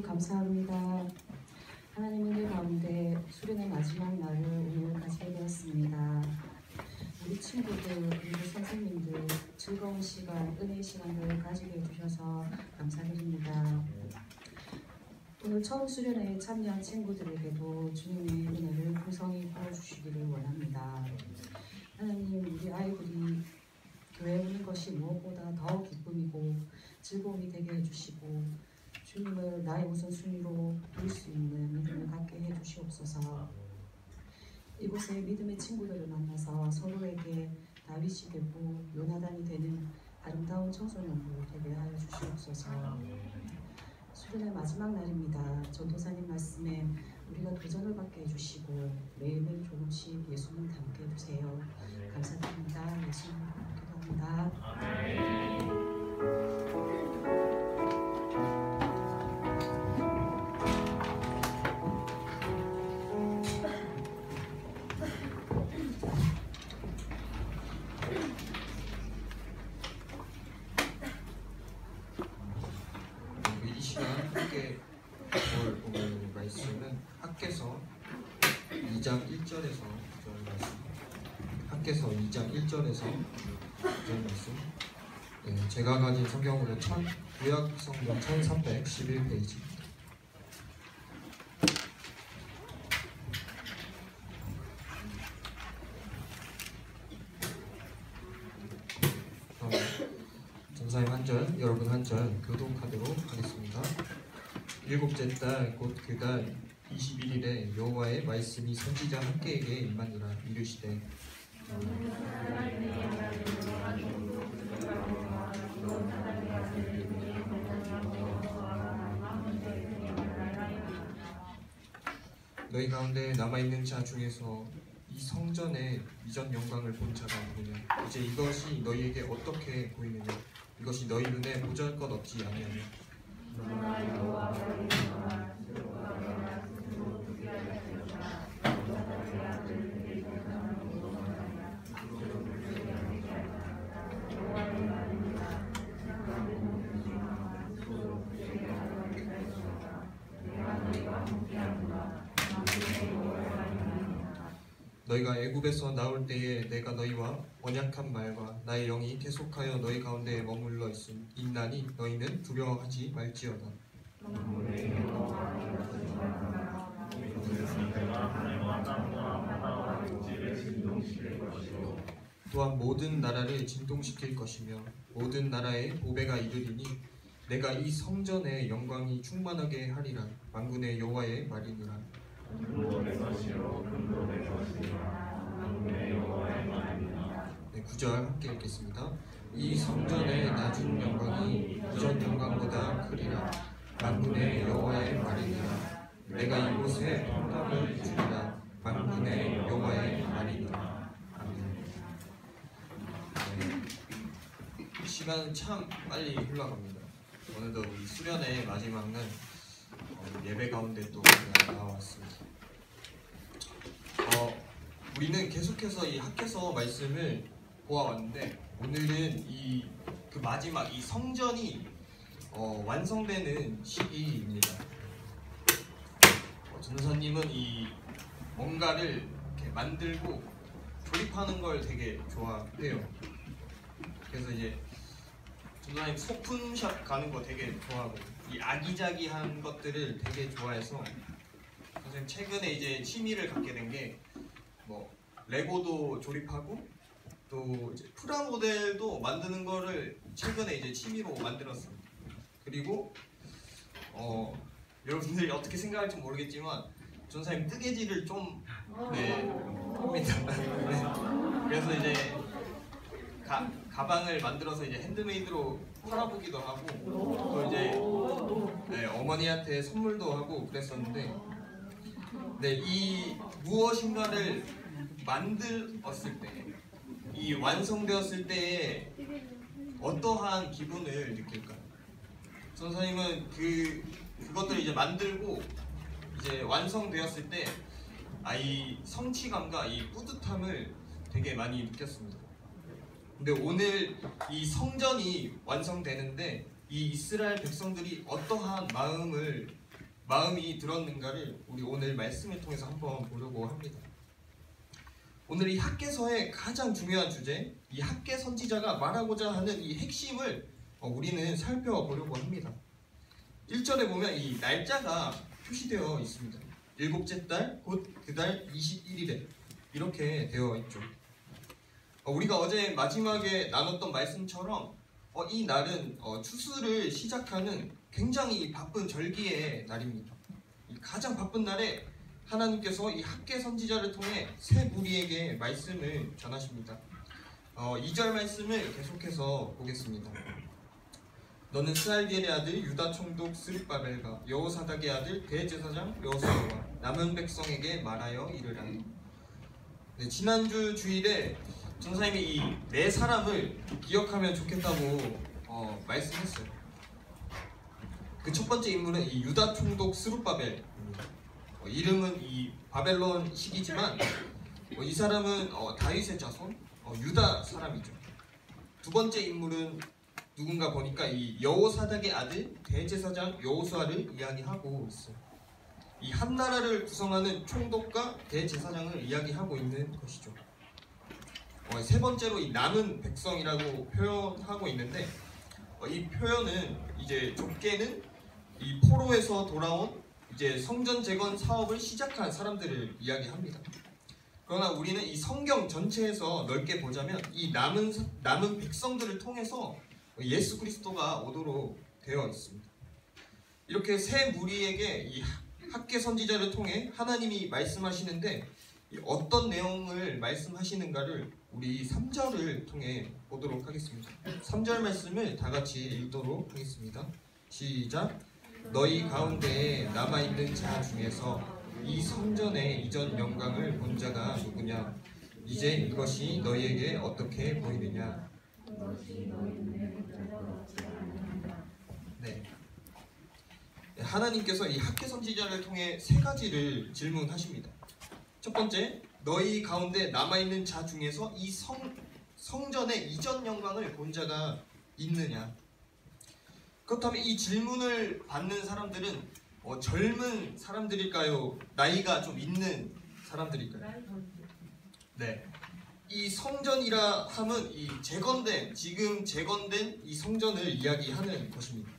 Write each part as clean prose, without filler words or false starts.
감사합니다. 하나님 은혜 가운데 수련의 마지막 날을 오늘 가지게 되었습니다. 우리 친구들, 그리고 선생님들 즐거운 시간, 은혜의 시간을 가지게 해주셔서 감사드립니다. 오늘 처음 수련회에 참여한 친구들에게도 주님의 은혜를 풍성히 부어주시기를 원합니다. 하나님, 우리 아이들이 교회에 오는 것이 무엇보다 더 기쁨이고 즐거움이 되게 해주시고 주님을 나의 우선순위로 볼 수 있는 믿음을 갖게 해주시옵소서. 이곳에 믿음의 친구들을 만나서 서로에게 다윗이 되고 요나단이 되는 아름다운 청소년들 되게 하여 주시옵소서. 수련의 마지막 날입니다. 전도사님 말씀에 우리가 도전을 받게 해주시고 매일매일 조금씩 예수님 닮게 해주세요. 감사드립니다. 예수님 기도합니다. 이 시간 함께 볼 말씀은 학개서 2장 1절에서 9절 말씀. 학개서 2장 1절에서 9절 말씀. 네, 제가 가진 성경으로 구약 성경 1311페이지입니다. 전사님 한 절, 여러분 한 절 교독하도록 하겠습니다. 일곱째 달 곧 그 달 21일에 여호와의 말씀이 선지자 학개에게 임하니라. 이르시되 너희 가운데 남아있는 자 중에서 이 성전의 이전 영광을 본 자가 누구냐? 이제 이것이 너희에게 어떻게 보이느냐? 이것이 너희 눈에 보잘것없지 아니하냐? 너희가 애굽에서 나올 때에 내가 너희와 언약한 말과 나의 영이 계속하여 너희 가운데에 머물러 있나니 너희는 두려워하지 말지어다. 또한 모든 나라를 진동시킬 것이며 모든 나라에 보배가 이르리니 내가 이 성전의 영광이 충만하게 하리라. 만군의 여호와의 말이니라. 네, 9절 함께 읽겠습니다. 이 성전의 낮은 영광이 이전 영광보다 크리라. 만군의 여호와의 말이니라. 내가 이곳에 평강을 주리라. 만군의 여호와의 말이니라. 아멘. 네, 시간은 참 빨리 흘러갑니다. 어느덧 우리 수련의 마지막 날 예배 가운데 또 나왔습니다. 우리는 계속해서 이 학개서 말씀을 보아왔는데 오늘은 그 마지막 이 성전이 완성되는 시기입니다. 전도사님은 이 뭔가를 이렇게 만들고 조립하는 걸 되게 좋아해요. 그래서 이제 전도사님 소품샵 가는 거 되게 좋아하고 이 아기자기한 것들을 되게 좋아해서 선생님 최근에 이제 취미를 갖게 된 게 뭐 레고도 조립하고 또 이제 프라모델도 만드는 거를 최근에 이제 취미로 만들었습니다. 그리고 여러분들이 어떻게 생각할지 모르겠지만 전사님 뜨개질을 좀 합니다. 네. 그래서 이제 가방을 만들어서 이제 핸드메이드로 팔아보기도 하고 또 이제 어머니한테 선물도 하고 그랬었는데 이 무엇인가를 만들었을 때, 이 완성되었을 때에 어떠한 기분을 느낄까요? 선생님은 그것들을 이제 만들고 이제 완성되었을 때 이 성취감과 이 뿌듯함을 되게 많이 느꼈습니다. 근데 오늘 이 성전이 완성되는데 이 이스라엘 백성들이 어떠한 마음을 마음이 들었는가를 우리 오늘 말씀을 통해서 한번 보려고 합니다. 오늘 이 학개서의 가장 중요한 주제, 이 학개 선지자가 말하고자 하는 이 핵심을 우리는 살펴보려고 합니다. 1절에 보면 이 날짜가 표시되어 있습니다. 일곱째 달, 곧 그 달 21일에 이렇게 되어 있죠. 우리가 어제 마지막에 나눴던 말씀처럼 이 날은 추수를 시작하는 굉장히 바쁜 절기의 날입니다. 이 가장 바쁜 날에 하나님께서 이 학개 선지자를 통해 새 무리에게 말씀을 전하십니다. 2절 말씀을 계속해서 보겠습니다. 너는 스알디엘의 아들 유다 총독 스룹바벨과 여호사닥의 아들 대제사장 여호수아와 남은 백성에게 말하여 이르라. 네, 지난주 주일에 전사님이 이 네 사람을 기억하면 좋겠다고 말씀했어요. 그 첫 번째 인물은 이 유다 총독 스룹바벨입니다. 이름은 이 바벨론식이지만 이 사람은 다윗의 자손 유다 사람이죠. 두 번째 인물은 누군가 보니까 이 여호사닥의 아들 대제사장 여호수아를 이야기하고 있어요. 이 한 나라를 구성하는 총독과 대제사장을 이야기하고 있는 것이죠. 세 번째로 이 남은 백성이라고 표현하고 있는데 이 표현은 이제 좁게는 이 포로에서 돌아온 이제 성전 재건 사업을 시작한 사람들을 이야기합니다. 그러나 우리는 이 성경 전체에서 넓게 보자면 이 남은 백성들을 통해서 예수 그리스도가 오도록 되어 있습니다. 이렇게 새 무리에게 이 학개 선지자를 통해 하나님이 말씀하시는데 어떤 내용을 말씀하시는가를 우리 3절을 통해 보도록 하겠습니다. 3절 말씀을 다 같이 읽도록 하겠습니다. 시작. 너희 가운데에 남아있는 자 중에서 이 성전의 이전 영광을 본 자가 누구냐? 이제 이것이 너희에게 어떻게 보이느냐? 네. 하나님께서 이 학개 선지자를 통해 세 가지를 질문하십니다. 첫 번째, 너희 가운데 남아있는 자 중에서 이 성전의 이전 영광을 본 자가 있느냐? 그렇다면 이 질문을 받는 사람들은 젊은 사람들일까요? 나이가 좀 있는 사람들일까요? 네. 이 성전이라 함은 지금 재건된 이 성전을 이야기하는 것입니다.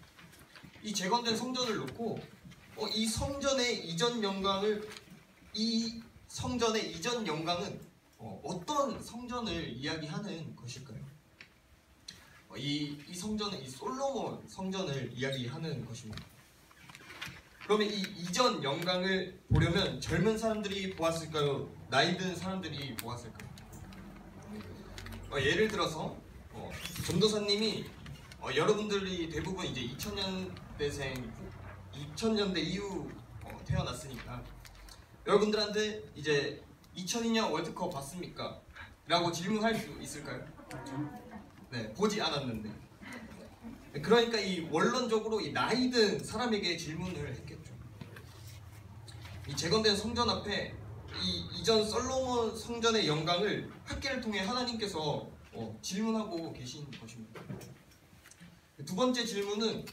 이 재건된 성전을 놓고 이 성전의 이전 영광은 어떤 성전을 이야기하는 것일까요? 이 성전은 이 솔로몬 성전을 이야기하는 것입니다. 그러면 이 이전 영광을 보려면 젊은 사람들이 보았을까요? 나이 든 사람들이 보았을까요? 예를 들어서 전도사님이 여러분들이 대부분 이제 2000년대 이후 태어났으니까 여러분들한테 이제 2002년 월드컵 봤습니까? 라고 질문할 수 있을까요? 네, 보지 않았는데. 그러니까 이 원론적으로 이 나이 든 사람에게 질문을 했겠죠. 이 재건된 성전 앞에 이 이전 솔로몬 성전의 영광을 학개를 통해 하나님께서 질문하고 계신 것입니다. 두 번째 질문은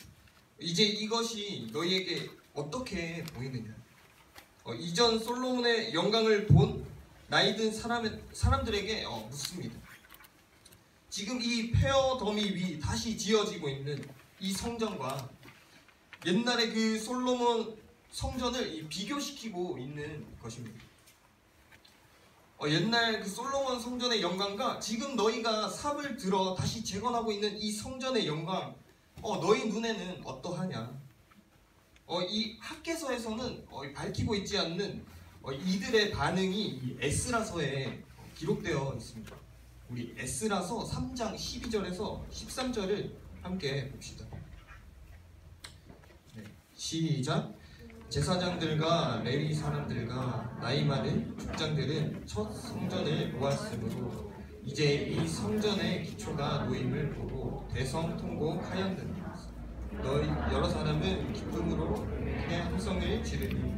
이제 이것이 너희에게 어떻게 보이느냐? 이전 솔로몬의 영광을 본 나이 든 사람들에게 묻습니다. 지금 이 폐허 더미 위 다시 지어지고 있는 이 성전과 옛날의 그 솔로몬 성전을 비교시키고 있는 것입니다. 옛날 그 솔로몬 성전의 영광과 지금 너희가 삽을 들어 다시 재건하고 있는 이 성전의 영광, 너희 눈에는 어떠하냐? 이 학개서에서는 밝히고 있지 않는 이들의 반응이 이 에스라서에 기록되어 있습니다. 우리 에스라서 3장 12절에서 13절을 함께 봅시다. 네, 시작. 제사장들과 레위 사람들과 나이 많은 족장들은 첫 성전을 보았으므로 이제 이 성전의 기초가 놓임을 보고 대성통곡하였느니라. 너희 여러 사람은 기쁨으로 크게 함성을 지르니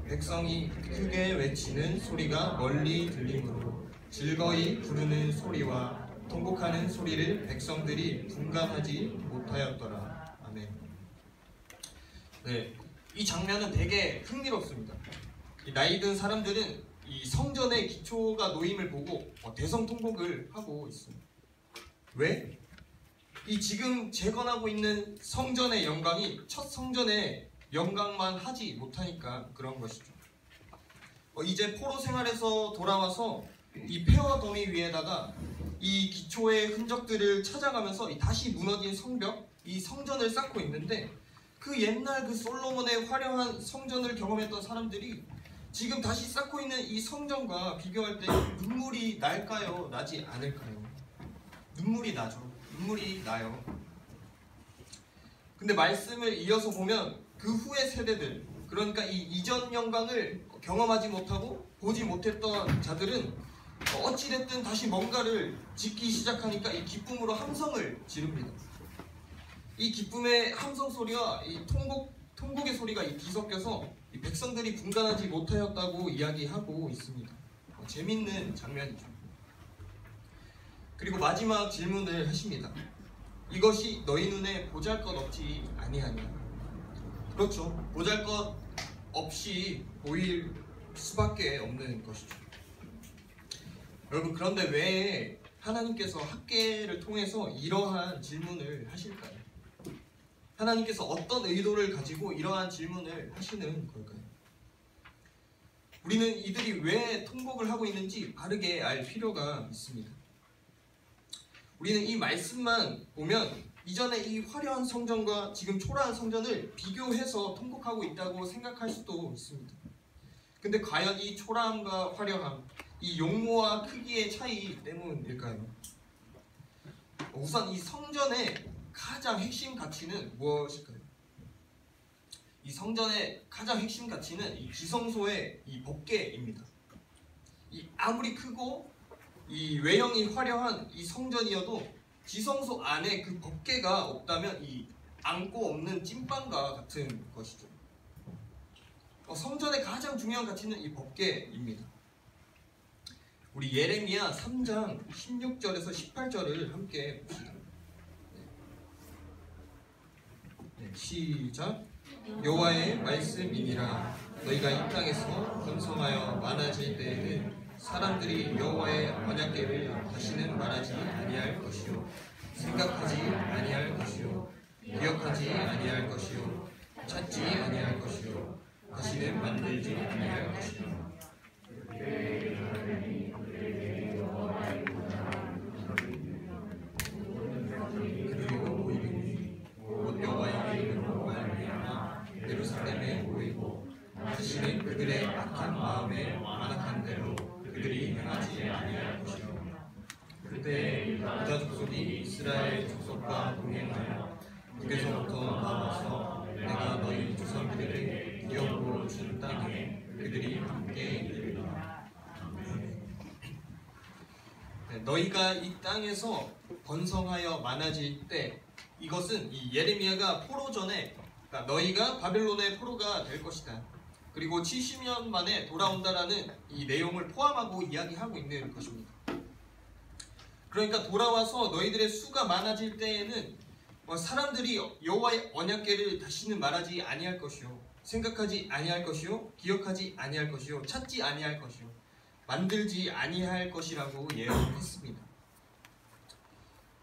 백성이 크게 외치는 소리가 멀리 들리므로 즐거이 부르는 소리와 통곡하는 소리를 백성들이 분간하지 못하였더라. 아멘. 네, 이 장면은 되게 흥미롭습니다. 이 나이 든 사람들은 이 성전의 기초가 놓임을 보고 대성통곡을 하고 있습니다. 왜? 이 지금 재건하고 있는 성전의 영광이 첫 성전의 영광만 하지 못하니까 그런 것이죠. 이제 포로 생활에서 돌아와서 이 폐허 더미 위에다가 이 기초의 흔적들을 찾아가면서 다시 무너진 성벽, 이 성전을 쌓고 있는데, 그 옛날 그 솔로몬의 화려한 성전을 경험했던 사람들이 지금 다시 쌓고 있는 이 성전과 비교할 때 눈물이 날까요? 나지 않을까요? 눈물이 나죠. 눈물이 나요. 근데 말씀을 이어서 보면 그 후의 세대들, 그러니까 이 이전 영광을 경험하지 못하고 보지 못했던 자들은 어찌됐든 다시 뭔가를 짓기 시작하니까 이 기쁨으로 함성을 지릅니다. 이 기쁨의 함성 소리와 이 통곡의 소리가 뒤섞여서 이 백성들이 분간하지 못하였다고 이야기하고 있습니다. 재밌는 장면이죠. 그리고 마지막 질문을 하십니다. 이것이 너희 눈에 보잘것없지 아니하냐? 그렇죠. 보잘것 없이 보일 수밖에 없는 것이죠. 여러분, 그런데 왜 하나님께서 학계를 통해서 이러한 질문을 하실까요? 하나님께서 어떤 의도를 가지고 이러한 질문을 하시는 걸까요? 우리는 이들이 왜 통곡을 하고 있는지 바르게 알 필요가 있습니다. 우리는 이 말씀만 보면 이전에 이 화려한 성전과 지금 초라한 성전을 비교해서 통곡하고 있다고 생각할 수도 있습니다. 근데 과연 이 초라함과 화려함, 이 용모와 크기의 차이 때문일까요? 우선 이 성전의 가장 핵심 가치는 무엇일까요? 이 성전의 가장 핵심 가치는 이 지성소의 이 법궤입니다. 이 아무리 크고 이 외형이 화려한 이 성전이어도 지성소 안에 그 법궤가 없다면 이 안고 없는 찐빵과 같은 것이죠. 성전의 가장 중요한 가치는 이 법궤입니다. 우리 예레미야 3장 16절에서 18절을 함께 봅시다. 시작. 여호와의 말씀이니라. 너희가 이 땅에서 번성하여 많아질 때에는 사람들이 여호와의 언약궤를 다시는 말하지 아니할 것이요, 생각하지 아니할 것이요, 기억하지 아니할 것이요, 찾지 아니할 것이요, 다시는 만들지 아니할 것이요. 그리고 보이리니 곧 여호와의 이름으로 말미암아 예루살렘에 모이고 다시는 그들의 악한 마음에 완악한 대로 그들이 행하지 아니할 것이요. 그때 유다 족속이 이스라엘 족속과 동행하여 북에서부터 나와서 내가 너희 조상들에게 기업으로 준 땅에 그들이 함께 이르리라. 너희가 이 땅에서 번성하여 많아질 때, 이것은 이 예레미야가 포로 전에, 그러니까 너희가 바벨론의 포로가 될 것이다, 그리고 70년 만에 돌아온다라는 이 내용을 포함하고 이야기하고 있는 것입니다. 그러니까 돌아와서 너희들의 수가 많아질 때에는 사람들이 여호와의 언약궤를 다시는 말하지 아니할 것이요, 생각하지 아니할 것이요, 기억하지 아니할 것이요, 찾지 아니할 것이요, 만들지 아니할 것이라고 예언했습니다.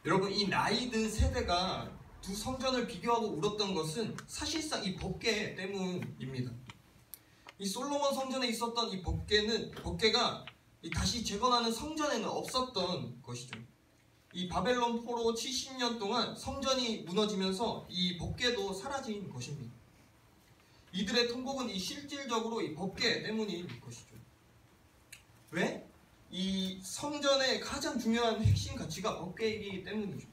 여러분, 이 나이 든 세대가 두 성전을 비교하고 울었던 것은 사실상 이 법궤 때문입니다. 이 솔로몬 성전에 있었던 이 법궤가 다시 재건하는 성전에는 없었던 것이죠. 이 바벨론 포로 70년 동안 성전이 무너지면서 이 법궤도 사라진 것입니다. 이들의 통곡은 이 실질적으로 이 법궤 때문인 것이죠. 왜? 이 성전의 가장 중요한 핵심 가치가 법궤이기 때문이죠.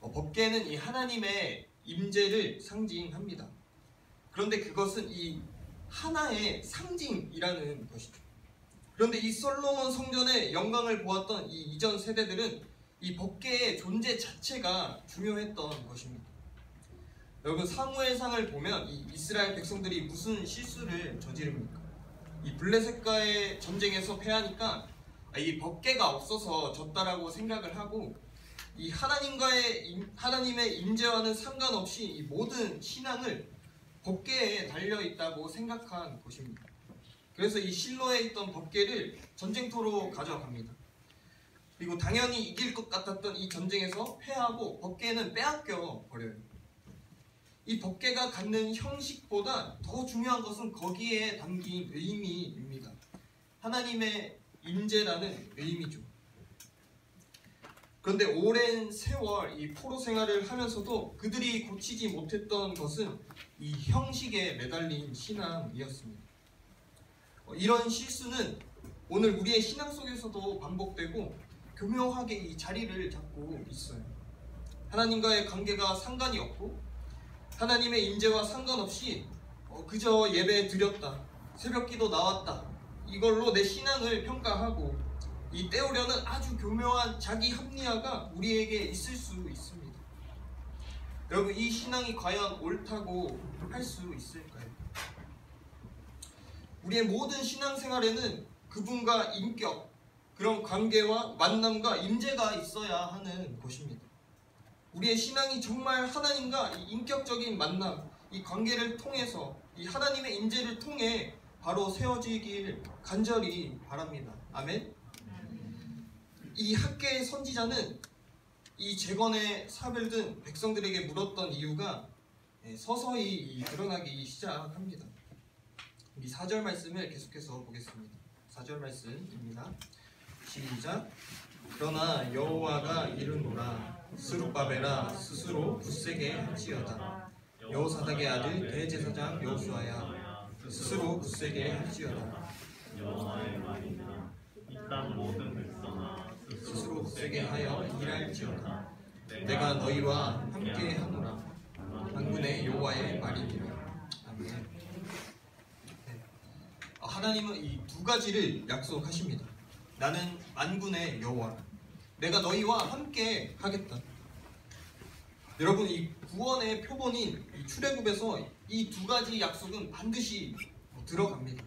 법궤는 이 하나님의 임재를 상징합니다. 그런데 그것은 이 하나의 상징이라는 것이죠. 그런데 이 솔로몬 성전의 영광을 보았던 이 이전 세대들은 이 법궤의 존재 자체가 중요했던 것입니다. 여러분, 사무엘상을 보면 이 이스라엘 백성들이 무슨 실수를 저지릅니까? 이 블레셋과의 전쟁에서 패하니까 이 법궤가 없어서 졌다라고 생각을 하고, 이 하나님의 임재와는 상관없이 이 모든 신앙을 법궤에 달려 있다고 생각한 것입니다. 그래서 이 실로에 있던 법궤를 전쟁터로 가져갑니다. 그리고 당연히 이길 것 같았던 이 전쟁에서 패하고 법궤는 빼앗겨 버려요. 이 법궤가 갖는 형식보다 더 중요한 것은 거기에 담긴 의미입니다. 하나님의 임재라는 의미죠. 그런데 오랜 세월 이 포로 생활을 하면서도 그들이 고치지 못했던 것은 이 형식에 매달린 신앙이었습니다. 이런 실수는 오늘 우리의 신앙 속에서도 반복되고 교묘하게 이 자리를 잡고 있어요. 하나님과의 관계가 상관이 없고 하나님의 임재와 상관없이 그저 예배 드렸다, 새벽기도 나왔다, 이걸로 내 신앙을 평가하고 이 때우려는 아주 교묘한 자기 합리화가 우리에게 있을 수 있습니다. 여러분, 이 신앙이 과연 옳다고 할 수 있을까요? 우리의 모든 신앙생활에는 그분과 인격, 그런 관계와 만남과 임재가 있어야 하는 것입니다. 우리의 신앙이 정말 하나님과 이 인격적인 만남, 이 관계를 통해서 이 하나님의 임재를 통해 바로 세워지길 간절히 바랍니다. 아멘. 이 학계의 선지자는 이 재건의 사별 등 백성들에게 물었던 이유가 서서히 드러나기 시작합니다. 우리 4절 말씀을 계속해서 보겠습니다. 4절 말씀입니다. 시작. 그러나 여호와가 이르노라 스룹바벨아 스스로 굳세게 할지어다. 여호사닥의 아들 대제사장 여호수아야 스스로 굳세게 할지어다. 여호와의 말이나 이 땅 모든 백성아 스스로 굳세게 하여 일할지어다. 내가 너희와 함께 하노라. 만군의 여호와의 말이니라. 아멘. 하나님은 이 두 가지를 약속하십니다. 나는 만군의 여호와, 내가 너희와 함께 하겠다. 여러분, 이 구원의 표본인 이 출애굽에서 이 두 가지 약속은 반드시 들어갑니다.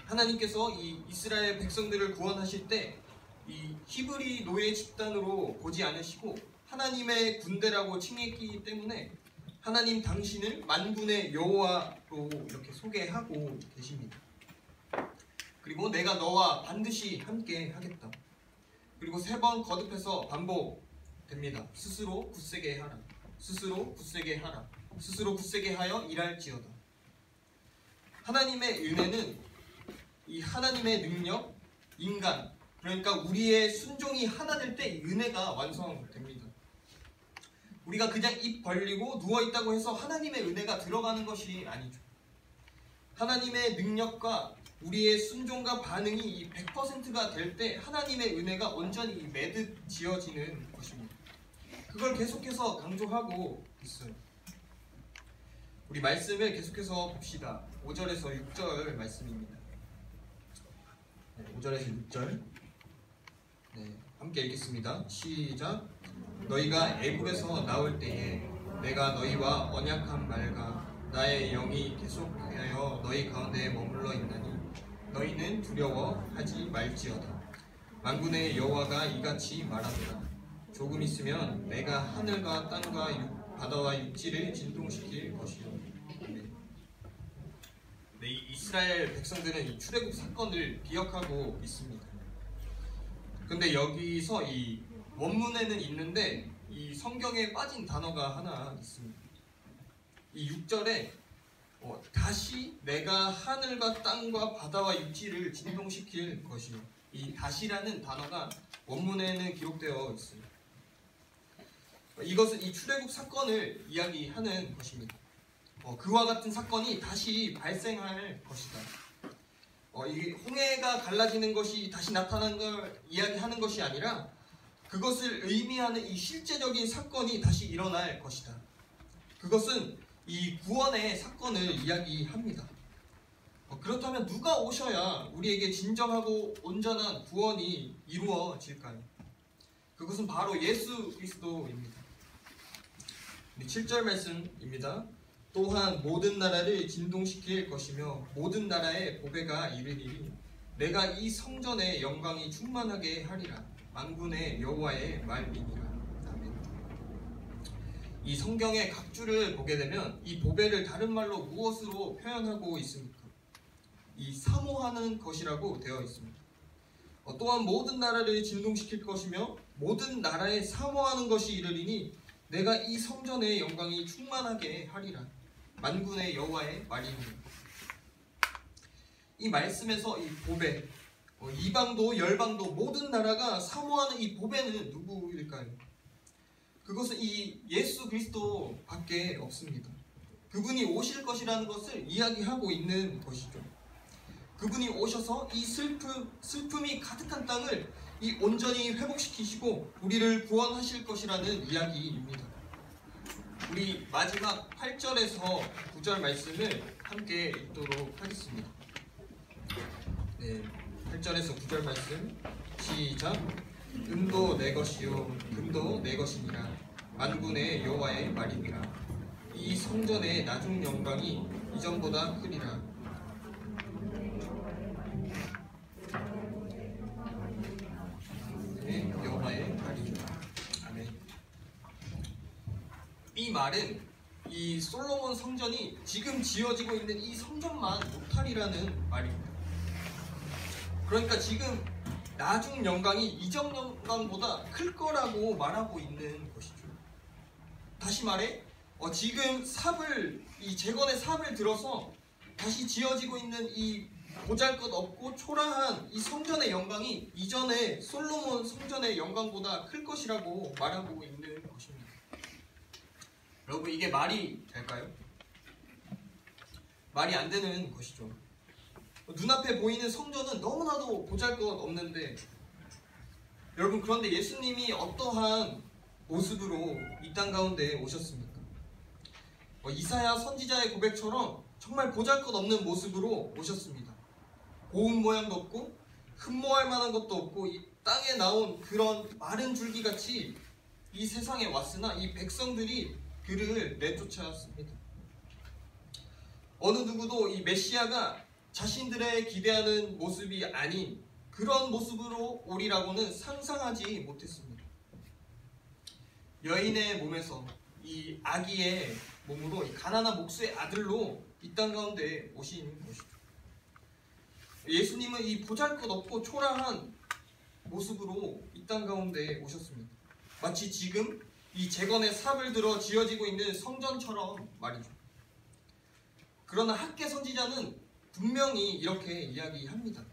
하나님께서 이 이스라엘 백성들을 구원하실 때 이 히브리 노예 집단으로 보지 않으시고 하나님의 군대라고 칭했기 때문에 하나님 당신을 만군의 여호와로 이렇게 소개하고 계십니다. 그리고 내가 너와 반드시 함께 하겠다. 그리고 3번 거듭해서 반복됩니다. 스스로 굳세게 하라. 스스로 굳세게 하라. 스스로 굳세게 하여 일할지어다. 하나님의 은혜는 이 하나님의 능력, 인간, 그러니까 우리의 순종이 하나 될 때 은혜가 완성됩니다. 우리가 그냥 입 벌리고 누워있다고 해서 하나님의 은혜가 들어가는 것이 아니죠. 하나님의 능력과 우리의 순종과 반응이 100%가 될 때 하나님의 은혜가 온전히 매듭 지어지는 것입니다. 그걸 계속해서 강조하고 있어요. 우리 말씀을 계속해서 봅시다. 5절에서 6절 말씀입니다. 5절에서 6절 함께 읽겠습니다. 시작. 너희가 애굽에서 나올 때에 내가 너희와 언약한 말과 나의 영이 계속하여 너희 가운데 머물러 있나니 너희는 두려워하지 말지어다. 만군의 여호와가 이같이 말하노라. 조금 있으면 내가 하늘과 땅과 바다와 육지를 진동시킬 것이요. 이 이스라엘 백성들은 이 출애굽 사건을 기억하고 있습니다. 근데 여기서 이 원문에는 있는데 이 성경에 빠진 단어가 하나 있습니다. 이 6절에 다시 내가 하늘과 땅과 바다와 육지를 진동시킬 것이요. 이 다시라는 단어가 원문에는 기록되어 있습니다. 이것은 이 출애굽 사건을 이야기하는 것입니다. 그와 같은 사건이 다시 발생할 것이다. 이 홍해가 갈라지는 것이 다시 나타나는 걸 이야기하는 것이 아니라 그것을 의미하는 이 실제적인 사건이 다시 일어날 것이다. 그것은 이 구원의 사건을 이야기합니다. 그렇다면 누가 오셔야 우리에게 진정하고 온전한 구원이 이루어질까요? 그것은 바로 예수 그리스도입니다. 7절 말씀입니다. 또한 모든 나라를 진동시킬 것이며 모든 나라의 보배가 이르리니 내가 이 성전의 영광이 충만하게 하리라. 만군의 여호와의 말이니라. 아멘. 이 성경의 각주를 보게 되면 이 보배를 다른 말로 무엇으로 표현하고 있습니까? 이 사모하는 것이라고 되어 있습니다. 또한 모든 나라를 진동시킬 것이며 모든 나라에 사모하는 것이 이르리니 내가 이 성전의 영광이 충만하게 하리라. 만군의 여호와의 말이니라. 이 말씀에서 이 보배, 이방도 열방도 모든 나라가 사모하는 이 보배는 누구일까요? 그것은 이 예수 그리스도 밖에 없습니다. 그분이 오실 것이라는 것을 이야기하고 있는 것이죠. 그분이 오셔서 이 슬픔이 가득한 땅을 이 온전히 회복시키시고 우리를 구원하실 것이라는 이야기입니다. 우리 마지막 8절에서 9절 말씀을 함께 읽도록 하겠습니다. 네, 8절에서 9절 말씀 시작. 은도 내 것이요 금도 내 것이니라. 만군의 여호와의 말이니라. 이 성전의 나중 영광이 이전보다 크리라. 네, 여호와의 말이니라. 아멘. 이 말은 이 솔로몬 성전이 지금 지어지고 있는 이 성전만 못하리라는 말입니다. 그러니까 지금 나중 영광이 이전 영광보다 클 거라고 말하고 있는 것이죠. 다시 말해 지금 이 재건의 삽을 들어서 다시 지어지고 있는 이 보잘것없고 초라한 이 성전의 영광이 이전의 솔로몬 성전의 영광보다 클 것이라고 말하고 있는 것입니다. 여러분, 이게 말이 될까요? 말이 안 되는 것이죠. 눈앞에 보이는 성전은 너무나도 보잘것없는데, 여러분, 그런데 예수님이 어떠한 모습으로 이 땅 가운데 오셨습니까? 이사야 선지자의 고백처럼 정말 보잘것없는 모습으로 오셨습니다. 고운 모양도 없고 흠모할 만한 것도 없고 이 땅에 나온 그런 마른 줄기같이 이 세상에 왔으나 이 백성들이 그를 내쫓았습니다. 어느 누구도 이 메시아가 자신들의 기대하는 모습이 아닌 그런 모습으로 오리라고는 상상하지 못했습니다. 여인의 몸에서 이 아기의 몸으로 이 가난한 목수의 아들로 이 땅 가운데 오신 것이죠. 예수님은 이 보잘것없고 초라한 모습으로 이 땅 가운데 오셨습니다. 마치 지금 이 재건의 삽을 들어 지어지고 있는 성전처럼 말이죠. 그러나 학개 선지자는 분명히 이렇게 이야기합니다.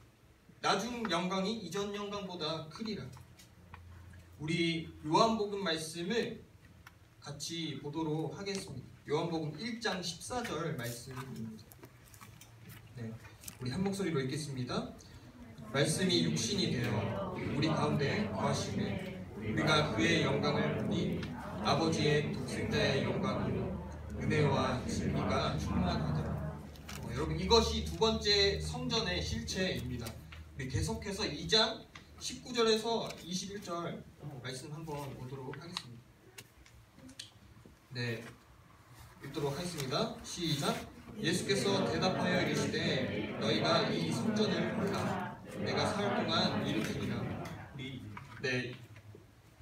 나중 영광이 이전 영광보다 크리라. 우리 요한복음 말씀을 같이 보도록 하겠습니다. 요한복음 1장 14절 말씀입니다. 네, 우리 한 목소리로 읽겠습니다. 말씀이 육신이 되어 우리 가운데 거하시매 우리가 그의 영광을 보니 아버지의 독생자의 영광으로 은혜와 진리가 충만하더라. 여러분, 이것이 두 번째 성전의 실체입니다. 우리 계속해서 2장 19절에서 21절 말씀 한번 보도록 하겠습니다. 네, 읽도록 하겠습니다. 시작. 예수께서 대답하여 이르시되 너희가 이 성전을 보라. 내가 사흘 동안 일으키리라. 네,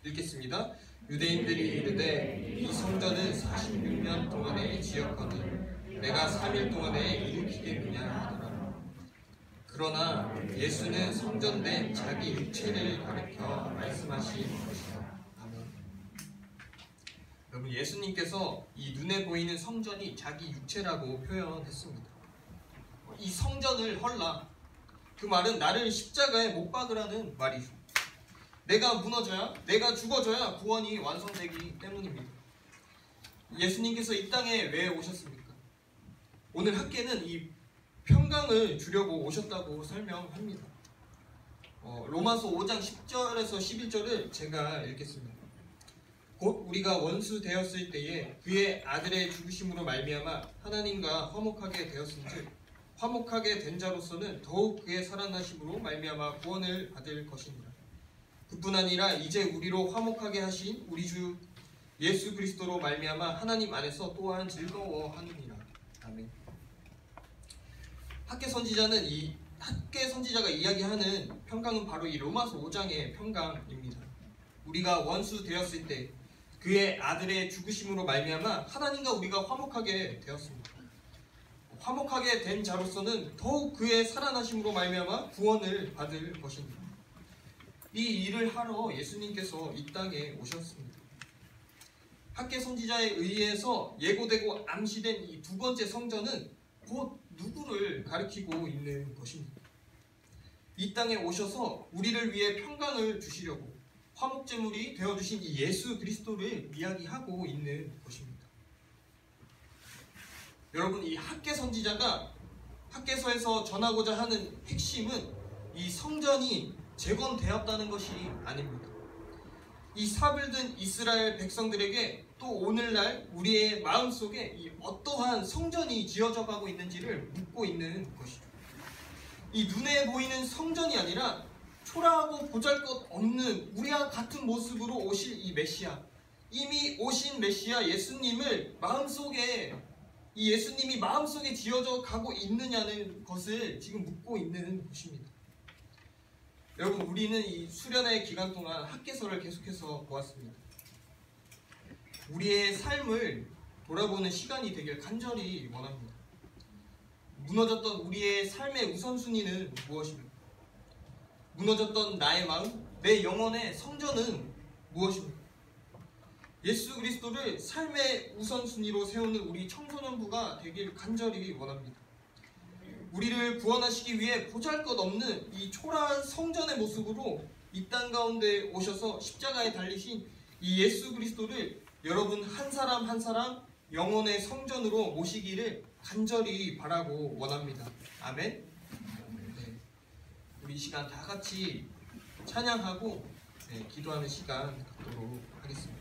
읽겠습니다. 유대인들이 이르되 이 성전은 46년 동안에 지었거든 내가 3일 동안에 일으키겠느냐 하더라. 그러나 예수는 성전된 자기 육체를 가리켜 말씀하신 것이다. 아멘. 여러분, 예수님께서 이 눈에 보이는 성전이 자기 육체라고 표현했습니다. 이 성전을 헐라. 그 말은 나를 십자가에 못 박으라는 말이죠. 내가 무너져야, 내가 죽어져야 구원이 완성되기 때문입니다. 예수님께서 이 땅에 왜 오셨습니까? 오늘 학계는 이 평강을 주려고 오셨다고 설명합니다. 로마서 5장 10절에서 11절을 제가 읽겠습니다. 곧 우리가 원수 되었을 때에 그의 아들의 죽으심으로 말미암아 하나님과 화목하게 되었은즉 화목하게 된 자로서는 더욱 그의 살아나심으로 말미암아 구원을 받을 것이니라. 그뿐 아니라 이제 우리로 화목하게 하신 우리 주 예수 그리스도로 말미암아 하나님 안에서 또한 즐거워하느니라. 아멘. 학개 선지자가 이야기하는 평강은 바로 이 로마서 5장의 평강입니다. 우리가 원수 되었을 때 그의 아들의 죽으심으로 말미암아 하나님과 우리가 화목하게 되었습니다. 화목하게 된 자로서는 더욱 그의 살아나심으로 말미암아 구원을 받을 것입니다. 이 일을 하러 예수님께서 이 땅에 오셨습니다. 학개 선지자에 의해서 예고되고 암시된 이 두 번째 성전은 곧 누구를 가리키고 있는 것입니다. 이 땅에 오셔서 우리를 위해 평강을 주시려고 화목제물이 되어주신 이 예수 그리스도를 이야기하고 있는 것입니다. 여러분, 이 학개 선지자가 학개서에서 전하고자 하는 핵심은 이 성전이 재건되었다는 것이 아닙니다. 이 사불든 이스라엘 백성들에게 또 오늘날 우리의 마음속에 이 어떠한 성전이 지어져 가고 있는지를 묻고 있는 것이죠. 이 눈에 보이는 성전이 아니라 초라하고 보잘것없는 우리와 같은 모습으로 오실 이 메시아, 이미 오신 메시아 예수님을 마음속에, 이 예수님이 마음속에 지어져 가고 있느냐는 것을 지금 묻고 있는 것입니다. 여러분, 우리는 이 수련회 기간 동안 학개서를 계속해서 보았습니다. 우리의 삶을 돌아보는 시간이 되길 간절히 원합니다. 무너졌던 우리의 삶의 우선순위는 무엇입니까? 무너졌던 나의 마음, 내 영혼의 성전은 무엇입니까? 예수 그리스도를 삶의 우선순위로 세우는 우리 청소년부가 되길 간절히 원합니다. 우리를 구원하시기 위해 보잘것없는 이 초라한 성전의 모습으로 이 땅 가운데 오셔서 십자가에 달리신 이 예수 그리스도를 여러분 한 사람 한 사람 영혼의 성전으로 모시기를 간절히 바라고 원합니다. 아멘. 네. 우리 이 시간 다 같이 찬양하고 기도하는 시간 갖도록 하겠습니다.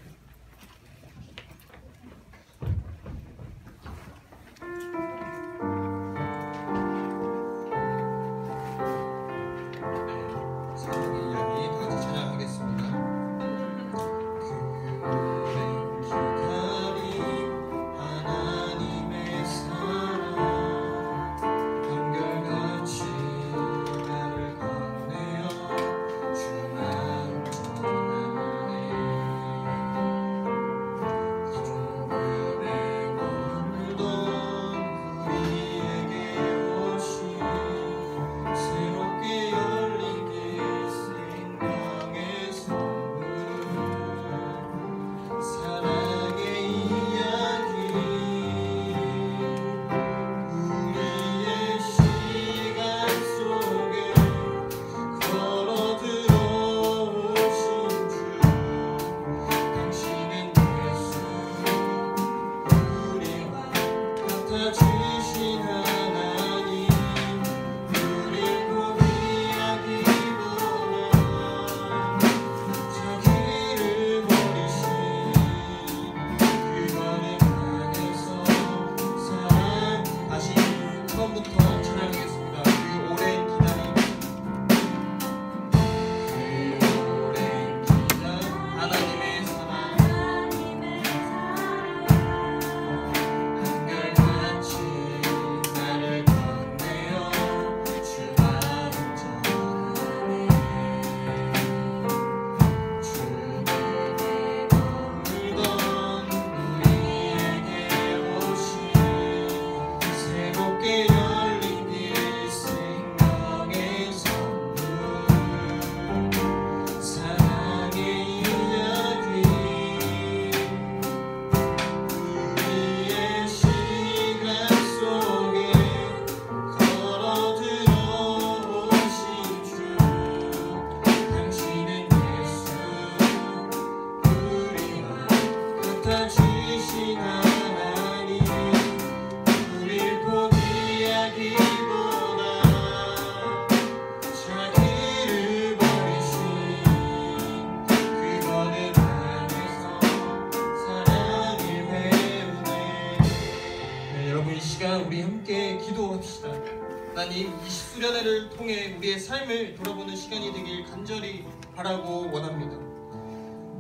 하나님, 이 수련회를 통해 우리의 삶을 돌아보는 시간이 되길 간절히 바라고 원합니다.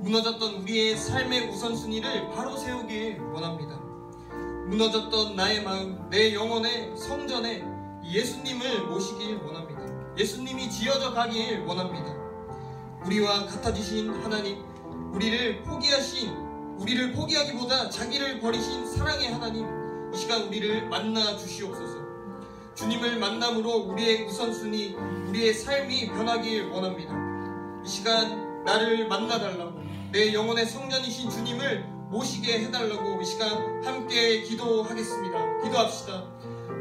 무너졌던 우리의 삶의 우선순위를 바로 세우길 원합니다. 무너졌던 나의 마음, 내 영혼의 성전에 예수님을 모시길 원합니다. 예수님이 지어져 가길 원합니다. 우리와 같아지신 하나님, 우리를 포기하신 우리를 포기하기보다 자기를 버리신 사랑의 하나님, 이 시간 우리를 만나 주시옵소서. 주님을 만남으로 우리의 우선순위, 우리의 삶이 변하길 원합니다. 이 시간 나를 만나달라고, 내 영혼의 성전이신 주님을 모시게 해달라고 이 시간 함께 기도하겠습니다. 기도합시다.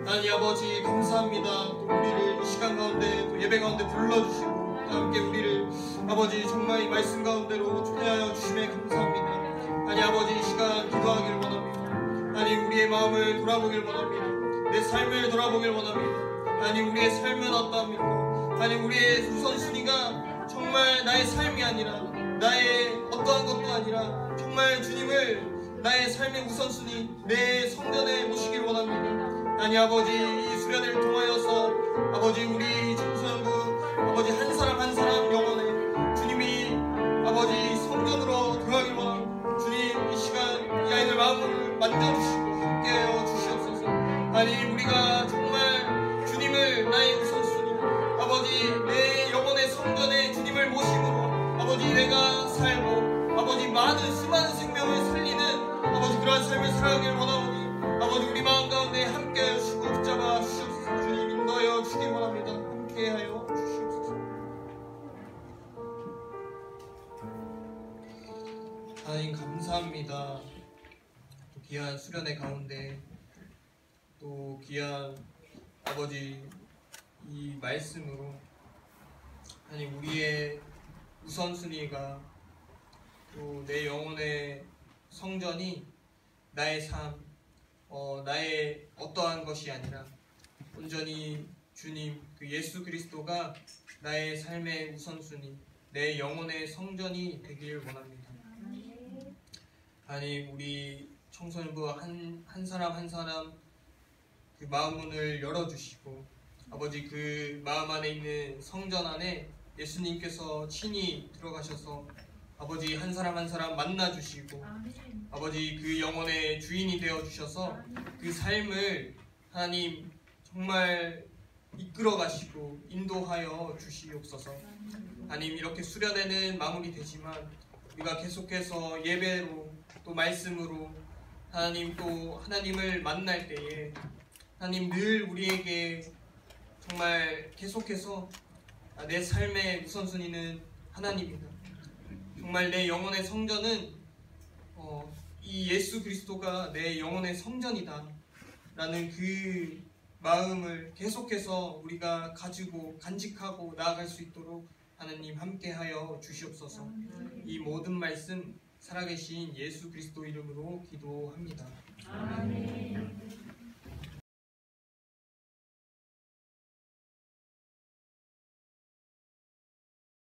하나님 아버지 감사합니다. 또 우리를 이 시간 가운데 또 예배 가운데 불러주시고 또 함께 우리를 아버지 정말 이 말씀 가운데로 초대하여 주심에 감사합니다. 하나님 아버지 이 시간 기도하길 원합니다. 하나님 우리의 마음을 돌아보길 원합니다. 내 삶을 돌아보길 원합니다. 하나님 우리의 삶은 어떠합니까? 하나님 우리의 우선순위가 정말 나의 삶이 아니라 나의 어떠한 것도 아니라 정말 주님을 나의 삶의 우선순위, 내 성전에 모시길 원합니다. 하나님 아버지 이 수련회를 통하여서 아버지 우리 청소년부 아버지 한 사람 한 사람 영혼에 주님이 아버지 성전으로 들어가길 원합니다. 주님 이 시간 이 아이들 마음을 만져주시고 함께하여 주시옵소서. 하나님 우리가 정말 주님을 나의 우선순위, 아버지 내 영혼의 성전에 주님을 모심으로 아버지 내가 살고 아버지 많은 수많은 생명을 살리는 아버지 그러한 삶을 살아가길 원하오니 아버지 우리 마음 가운데 함께하여 주시고 붙잡아 주시옵소서. 주님 인도하여 주시길 원합니다. 함께하여 주시옵소서. 하나님 감사합니다. 또 귀한 수련회 가운데 또 귀한 아버지 이 말씀으로 하나님 우리의 우선순위가 또 내 영혼의 성전이 나의 삶, 나의 어떠한 것이 아니라 온전히 주님 그 예수 그리스도가 나의 삶의 우선순위, 내 영혼의 성전이 되길 원합니다. 하나님 우리 청소년부 한 사람 한 사람 그 마음문을 열어주시고 아버지 그 마음 안에 있는 성전 안에 예수님께서 친히 들어가셔서 아버지 한 사람 한 사람 만나주시고 아버지 그 영혼의 주인이 되어주셔서 그 삶을 하나님 정말 이끌어 가시고 인도하여 주시옵소서. 하나님 이렇게 수련회는 마무리되지만 우리가 계속해서 예배로 또 말씀으로 하나님 또 하나님을 만날 때에 하나님 늘 우리에게 정말 계속해서 내 삶의 우선순위는 하나님이다. 정말 내 영혼의 성전은 이 예수 그리스도가 내 영혼의 성전이다 라는 그 마음을 계속해서 우리가 가지고 간직하고 나아갈 수 있도록 하나님 함께하여 주시옵소서. 이 모든 말씀 살아계신 예수 그리스도 이름으로 기도합니다. 아멘.